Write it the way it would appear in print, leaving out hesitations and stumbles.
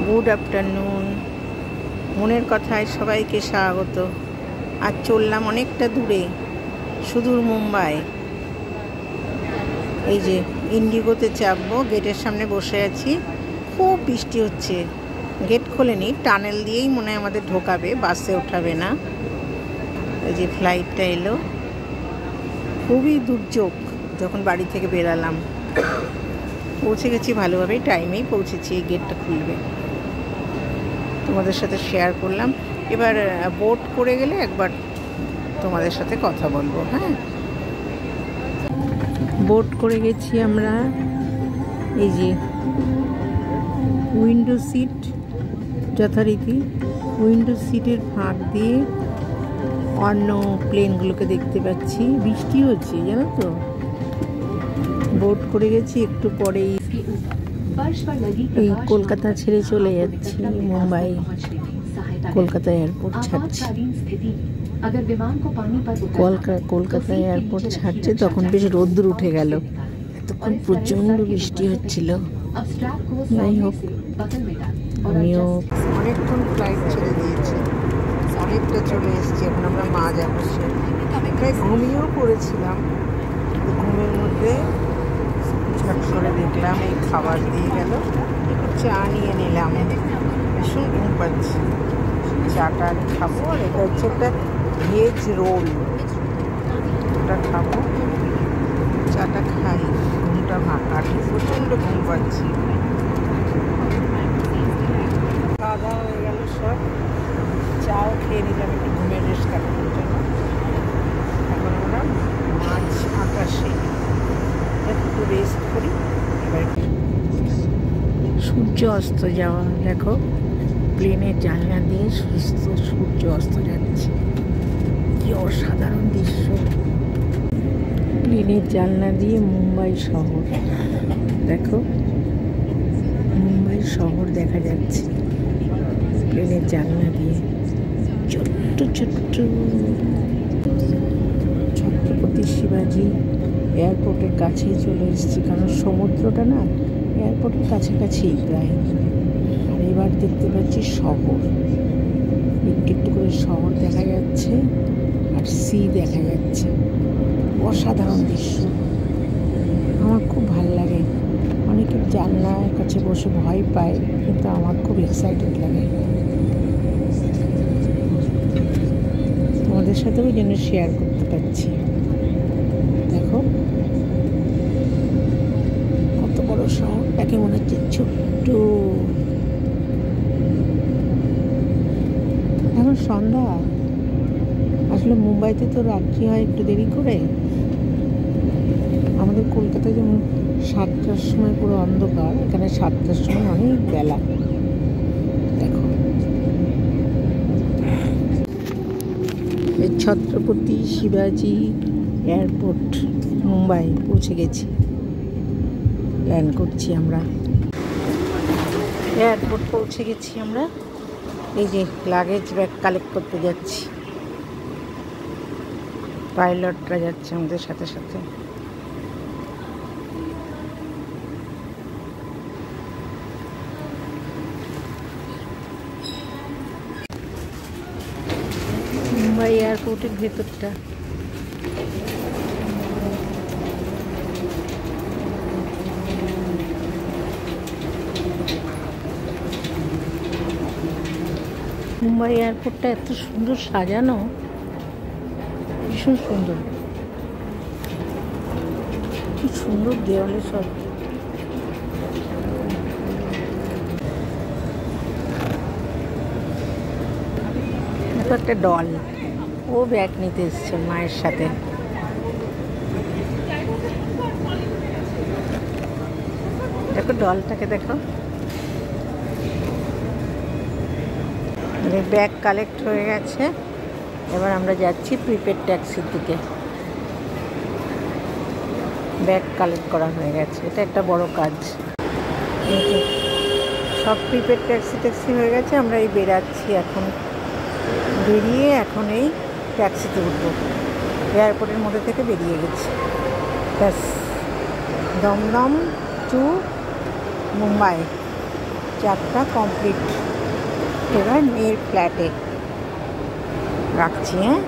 Good afternoon. মনের কথায় সবাইকে স্বাগত। আজ চললাম অনেকটা দূরে, সুদূর মুম্বাই। এই যে ইন্ডিগোতে চাপবো, গেটের সামনে বসে আছি। খুব বৃষ্টি হচ্ছে, গেট খোলেনি, টানেল দিয়েই মনে হয় আমাদের ঢোকাবে, বাসে ওঠাবে না। এই যে ফ্লাইটটা এলো, খুবই দুর্যোগ। যখন বাড়ি থেকে বেরালাম, পৌঁছে গেছি ভালোভাবেই, টাইমেই পৌঁছেছি। এই গেটটা খুলবে, তোমাদের সাথে শেয়ার করলাম। এবার বোট করে গেলে একবার তোমাদের সাথে কথা বলবো। হ্যাঁ, বোট করে গেছি আমরা। এই যে উইন্ডো সিট, যথারীতি উইন্ডো সিটের ফাঁক দিয়ে অন্য প্লেনগুলোকে দেখতে পাচ্ছি। বৃষ্টি হচ্ছে জানো তো। বোট করে গেছি, একটু পরেই এই কলকাতা ছেড়ে চলে যাচ্ছি মুম্বাই। কলকাতা এয়ারপোর্ট ছাড়ছি, কলকাতা এয়ারপোর্ট ছাড়ছে। তখন বেশ রোদ্দুর উঠে গেল, এতক্ষণ প্রচণ্ড বৃষ্টি হচ্ছিল। যাই হোক, আমিও অনেকক্ষণ ফ্লাইট ছেড়ে দিয়েছি, অনেকটা চলে এসেছি। এখন আমরা মা যাবো, প্রায় ঘুমিয়েও পড়েছিলাম। ঘুমের মধ্যে ঝট করে দেখলাম এই খাবার দিয়ে গেল, চা নিয়ে নিলাম। ভীষণ ঘুম পাচ্ছি, চাটা খাবো। আর এটা হচ্ছে একটা ভেজ রোল, ওটা খাবো। চাটা খাই, ঘুমটা কাটি, প্রচণ্ড ঘুম পাচ্ছি। খাওয়া দাওয়া হয়ে গেল সব, চাও খেয়ে নিলাম একটু ঘুমের রেস্ট কাটানোর জন্য। এখন আমরা মাঝ আকাশে একটু রেস্ট করি। এবার সূর্য অস্ত যাওয়া দেখো, প্লেনের জানলা দিয়ে সূর্য অস্ত যাচ্ছে। কি অসাধারণ দৃশ্য! প্লেনের জানলা দিয়ে মুম্বাই শহর দেখো, মুম্বাই শহর দেখা যাচ্ছে প্লেনের জানলা দিয়ে। ছোট্ট ছোট্ট ছত্রপতি শিবাজি এয়ারপোর্টের কাছেই চলে এসেছি, কারণ সমুদ্রটা না এয়ারপোর্টের কাছাকাছি প্রায়। আর এবার দেখতে পাচ্ছি শহর, একটু একটু করে শহর দেখা যাচ্ছে, আর সি দেখা যাচ্ছে। অসাধারণ দৃশ্য, আমার খুব ভালো লাগে। অনেকে জানলার কাছে বসে ভয় পায়, কিন্তু আমার খুব এক্সাইটেড লাগে। তোমাদের সাথেও যেন শেয়ার করতে পারছি। দেখো কত বড় শহরটাকে মনে হচ্ছে ছোট্ট। এখন সন্ধ্যা, আসলে মুম্বাইতে তো রাত্রি হয় একটু দেরি করে। আমাদের কলকাতায় যেমন 7টার সময় পুরো অন্ধকার, এখানে 7টার সময় অনেক বেলা। দেখো এই ছত্রপতি শিবাজি এয়ারপোর্ট মুম্বাই পৌঁছে গেছি, ল্যান্ড করছি আমরা। এয়ারপোর্ট পৌঁছে গেছি আমরা। এই যে লাগেজ ব্যাগ কালেক্ট করতে যাচ্ছি, পাইলটরা যাচ্ছে আমাদের সাথে সাথে। মুম্বাই এয়ারপোর্টের ভেতরটা মুম্বাই এয়ারপোর্টটা এত সুন্দর সাজানো, ভীষণ সুন্দর। কি সুন্দর দেওয়ালে সব। একটা ডল, ও ব্যাগ নিতে এসছে মায়ের সাথে। দেখো ডলটাকে, দেখো। ব্যাগ কালেক্ট হয়ে গেছে, এবার আমরা যাচ্ছি প্রিপেড ট্যাক্সির দিকে। ব্যাগ কালেক্ট করা হয়ে গেছে, এটা একটা বড় কাজ। সব প্রিপেড ট্যাক্সি হয়ে গেছে। আমরা এই বেরাচ্ছি এখন, বেরিয়ে এখন এই ট্যাক্সিতে উঠবো। এয়ারপোর্টের মধ্যে থেকে বেরিয়ে গেছি, ব্যাস। দমদম টু মুম্বাই যাত্রা কমপ্লিট। এবার মেয়ের ফ্ল্যাটে রাখছি, হ্যাঁ।